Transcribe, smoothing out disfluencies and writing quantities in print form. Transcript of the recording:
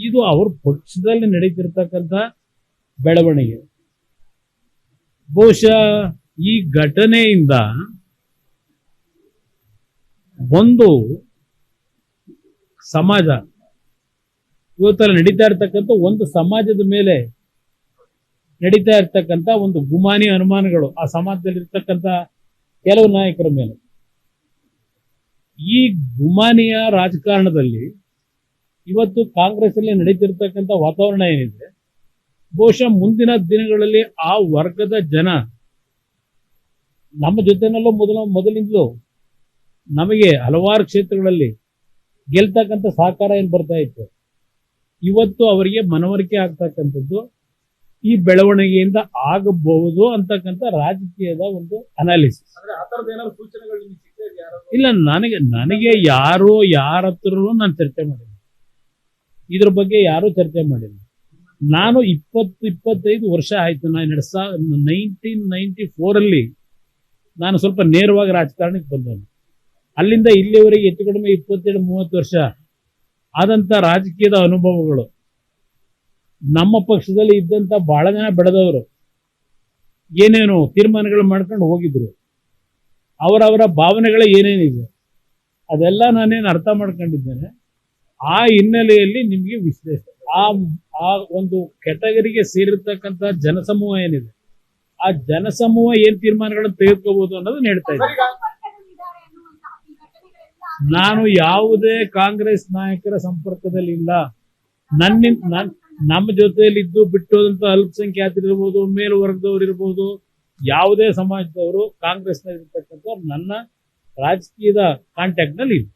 ಇದು ಅವ್ರ ಪಕ್ಷದಲ್ಲಿ ನಡೀತಿರ್ತಕ್ಕಂಥ ಬೆಳವಣಿಗೆ. ಬಹುಶಃ ಈ ಘಟನೆಯಿಂದ ಒಂದು ಸಮಾಜ ಇವತ್ತಲ್ಲಿ ನಡೀತಾ ಇರ್ತಕ್ಕಂಥ ಒಂದು ಸಮಾಜದ ಮೇಲೆ ನಡೀತಾ ಇರ್ತಕ್ಕಂಥ ಒಂದು ಗುಮಾನಿ ಅನುಮಾನಗಳು ಆ ಸಮಾಜದಲ್ಲಿ ಇರ್ತಕ್ಕಂಥ ಕೆಲವು ನಾಯಕರ ಮೇಲೆ, ಈ ಗುಮಾನಿಯ ರಾಜಕಾರಣದಲ್ಲಿ ಇವತ್ತು ಕಾಂಗ್ರೆಸ್ ಅಲ್ಲಿ ನಡೀತಿರ್ತಕ್ಕಂಥ ವಾತಾವರಣ ಏನಿದೆ, ಬಹುಶಃ ಮುಂದಿನ ದಿನಗಳಲ್ಲಿ ಆ ವರ್ಗದ ಜನ ನಮ್ಮ ಜೊತೆನಲ್ಲೂ ಮೊದಲಿಂದಲೂ ನಮಗೆ ಹಲವಾರು ಕ್ಷೇತ್ರಗಳಲ್ಲಿ ಗೆಲ್ತಕ್ಕಂಥ ಸಹಕಾರ ಏನು ಬರ್ತಾ ಇತ್ತು, ಇವತ್ತು ಅವರಿಗೆ ಮನವರಿಕೆ ಆಗ್ತಕ್ಕಂಥದ್ದು ಈ ಬೆಳವಣಿಗೆಯಿಂದ ಆಗಬಹುದು ಅಂತಕ್ಕಂಥ ರಾಜಕೀಯದ ಒಂದು ಅನಾಲಿಸಿಸ್. ಇಲ್ಲ, ನನಗೆ ಯಾರ ಹತ್ರನೂ ನಾನು ಚರ್ಚೆ ಮಾಡಿಲ್ಲ, ಇದ್ರ ಬಗ್ಗೆ ಯಾರೂ ಚರ್ಚೆ ಮಾಡಿಲ್ಲ. ನಾನು 25 ವರ್ಷ ಆಯ್ತು. ನಾನು 1994 ಅಲ್ಲಿ ನಾನು ಸ್ವಲ್ಪ ನೇರವಾಗಿ ರಾಜಕಾರಣಕ್ಕೆ ಬಂದವನು. ಅಲ್ಲಿಂದ ಇಲ್ಲಿವರೆಗೆ ಹೆಚ್ಚು ಕಡಿಮೆ 27-30 ವರ್ಷ ಆದಂತ ರಾಜಕೀಯದ ಅನುಭವಗಳು. ನಮ್ಮ ಪಕ್ಷದಲ್ಲಿ ಇದ್ದಂತ ಬಹಳ ಜನ ಬೆಳೆದವರು ಏನೇನು ತೀರ್ಮಾನಗಳು ಮಾಡ್ಕೊಂಡು ಹೋಗಿದ್ರು, ಅವರವರ ಭಾವನೆಗಳು ಏನೇನಿದೆ ಅದೆಲ್ಲ ನಾನೇನು ಅರ್ಥ ಮಾಡ್ಕೊಂಡಿದ್ದೇನೆ. ಆ ಹಿನ್ನೆಲೆಯಲ್ಲಿ ನಿಮಗೆ ವಿಶ್ಲೇಷಣೆ, ಆ ಒಂದು ಕೆಟಗರಿಗೆ ಸೇರಿರ್ತಕ್ಕಂಥ ಜನಸಮೂಹ ಏನಿದೆ, ಆ ಜನಸಮೂಹ ಏನ್ ತೀರ್ಮಾನಗಳನ್ನು ತೆಗೆದುಕೋಬಹುದು ಅನ್ನೋದನ್ನ ಹೇಳ್ತಾ ಇದ್ದೀನಿ. ನಾನು ಯಾವುದೇ ಕಾಂಗ್ರೆಸ್ ನಾಯಕರ ಸಂಪರ್ಕದಲ್ಲಿ ಇಲ್ಲ. ನಮ್ಮ ಜೊತೆಯಲ್ಲಿದ್ದು ಬಿಟ್ಟೋದಂತ ಅಲ್ಪಸಂಖ್ಯಾತರಿರ್ಬೋದು, ಮೇಲ್ವರ್ಗದವ್ರು ಇರ್ಬೋದು, ಯಾವುದೇ ಸಮಾಜದವರು ಕಾಂಗ್ರೆಸ್ನಲ್ಲಿ ಇರ್ತಕ್ಕಂಥ ನನ್ನ ರಾಜಕೀಯದ ಕಾಂಟ್ಯಾಕ್ಟ್ ನಲ್ಲಿ ಇಲ್ಲ.